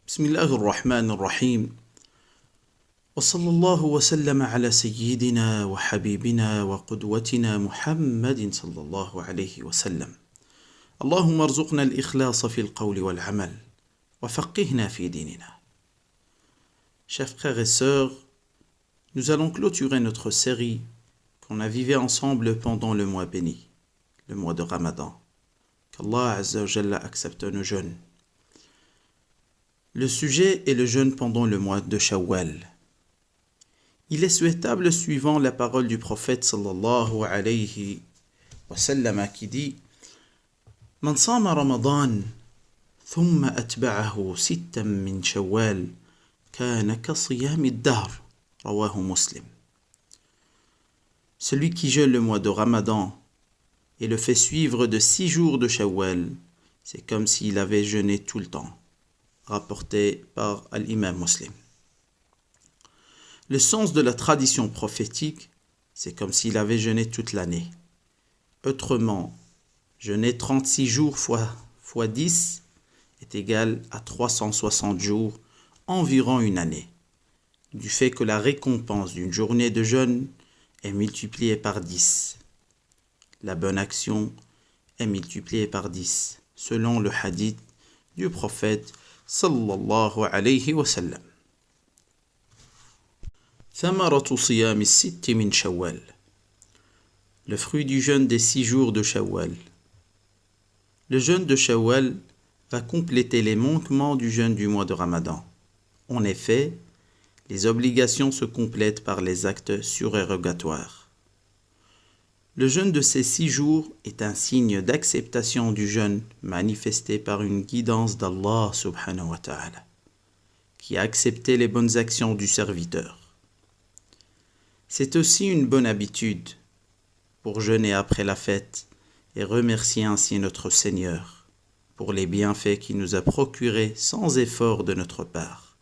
بسم الله الرحمن الرحيم وصلى الله وسلم على سيدنا وحبيبنا وقدوتنا محمد صلى الله عليه وسلم. اللهم ارزقنا الإخلاص في القول والعمل وفقهنا في ديننا. Chers frères et sœurs, nous allons clôturer notre série qu'on a vivée ensemble pendant le mois béni, le mois de Ramadan. Qu'Allah Azza wa Jalla accepte nos jeûnes. Le sujet est le jeûne pendant le mois de Shawwal. Il est souhaitable, suivant la parole du prophète sallallahu alayhi wa sallam qui dit: Man sama Ramadan, thumma atba'ahu sittan min Shawwal, kana ka siyami ad-dahr, rawahu Muslim. Celui qui jeûne le mois de Ramadan et le fait suivre de 6 jours de Shawwal, c'est comme s'il avait jeûné tout le temps. Rapporté par l'imam Muslim. Le sens de la tradition prophétique, c'est comme s'il avait jeûné toute l'année. Autrement, jeûner 36 jours fois 10 est égal à 360 jours, environ une année. Du fait que la récompense d'une journée de jeûne est multipliée par 10. La bonne action est multipliée par 10, selon le hadith du prophète sallallahu alayhi wa sallam. Thamaratu siyam as-sitt min Shawwal. Le fruit du jeûne des 6 jours de Shawwal. Le jeûne de Shawwal va compléter les manquements du jeûne du mois de Ramadan. En effet, les obligations se complètent par les actes surérogatoires. Le jeûne de ces 6 jours est un signe d'acceptation du jeûne manifesté par une guidance d'Allah subhanahu wa ta'ala, qui a accepté les bonnes actions du serviteur. C'est aussi une bonne habitude pour jeûner après la fête et remercier ainsi notre Seigneur pour les bienfaits qu'il nous a procurés sans effort de notre part.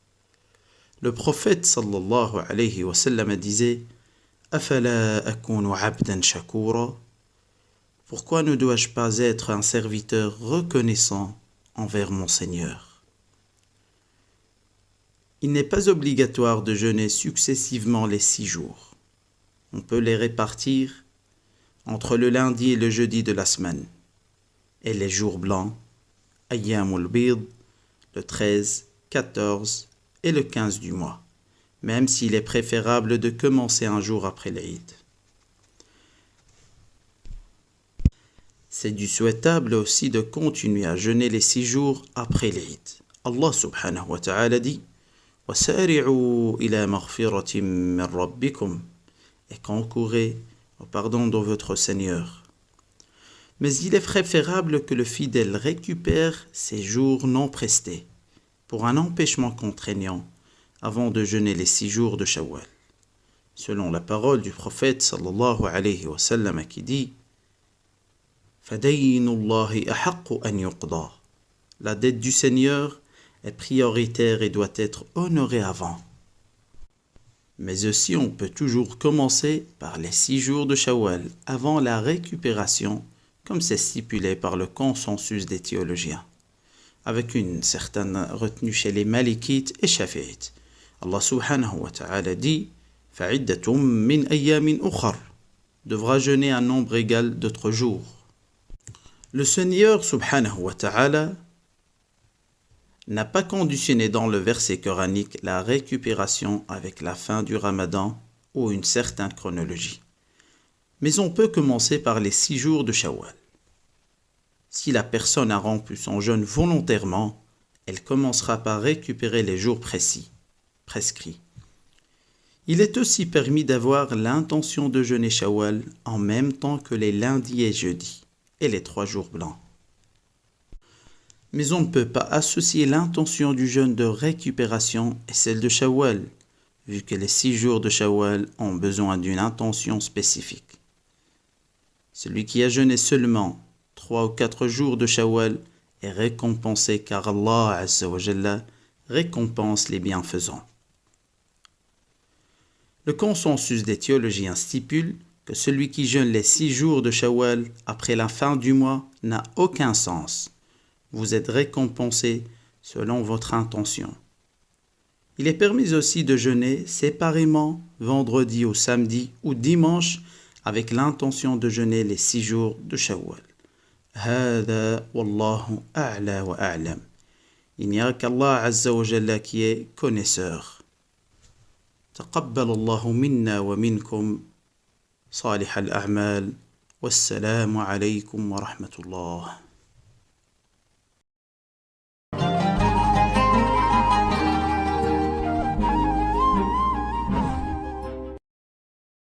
Le prophète sallallahu alayhi wa sallam disait: Afala akunu abdan shakura. Pourquoi ne dois-je pas être un serviteur reconnaissant envers mon Seigneur? Il n'est pas obligatoire de jeûner successivement les 6 jours. On peut les répartir entre le lundi et le jeudi de la semaine, et les jours blancs, ayyamul bid, le 13, 14 et le 15 du mois, même s'il est préférable de commencer un jour après l'Eid. C'est du souhaitable aussi de continuer à jeûner les 6 jours après l'Eid. Allah subhanahu wa ta'ala dit: وَسَارِعُوا إِلَى مَغْفِرَةٍ مِّن رَبِّكُمْ, et concourez au pardon de votre Seigneur. Mais il est préférable que le fidèle récupère ses jours non prestés pour un empêchement contraignant avant de jeûner les 6 jours de Shawwal. Selon la parole du prophète sallallahu alayhi wa sallam qui dit: فَدَيْنُ اللَّهِ أَحَقُّ أَنْ يُقْضَى. La dette du Seigneur est prioritaire et doit être honorée avant. Mais aussi on peut toujours commencer par les 6 jours de Shawwal avant la récupération, comme c'est stipulé par le consensus des théologiens, avec une certaine retenue chez les Malikites et Shafi'ites. Allah subhanahu wa ta'ala dit: فَعِدَّةٌ مِّنْ أَيَّامٍ أُخَرَ, devra jeûner un nombre égal d'autres jours. Le Seigneur subhanahu wa ta'ala n'a pas conditionné dans le verset coranique la récupération avec la fin du Ramadan ou une certaine chronologie. Mais on peut commencer par les 6 jours de Shawwal. Si la personne a rompu son jeûne volontairement, elle commencera par récupérer les jours prescrits. Il est aussi permis d'avoir l'intention de jeûner Shawwal en même temps que les lundis et jeudis et les 3 jours blancs. Mais on ne peut pas associer l'intention du jeûne de récupération et celle de Shawwal, vu que les 6 jours de Shawwal ont besoin d'une intention spécifique. Celui qui a jeûné seulement 3 ou 4 jours de Shawwal est récompensé car Allah Azza wa Jalla récompense les bienfaisants. Le consensus des théologiens stipule que celui qui jeûne les 6 jours de Shawwal après la fin du mois n'a aucun sens. Vous êtes récompensé selon votre intention. Il est permis aussi de jeûner séparément vendredi ou samedi ou dimanche avec l'intention de jeûner les 6 jours de Shawwal. هذا والله أعلى وأعلم. Il n'y a qu'Allah Azza wa Jalla qui est connaisseur. تقبل الله منا ومنكم صالح الأعمال والسلام عليكم ورحمة الله.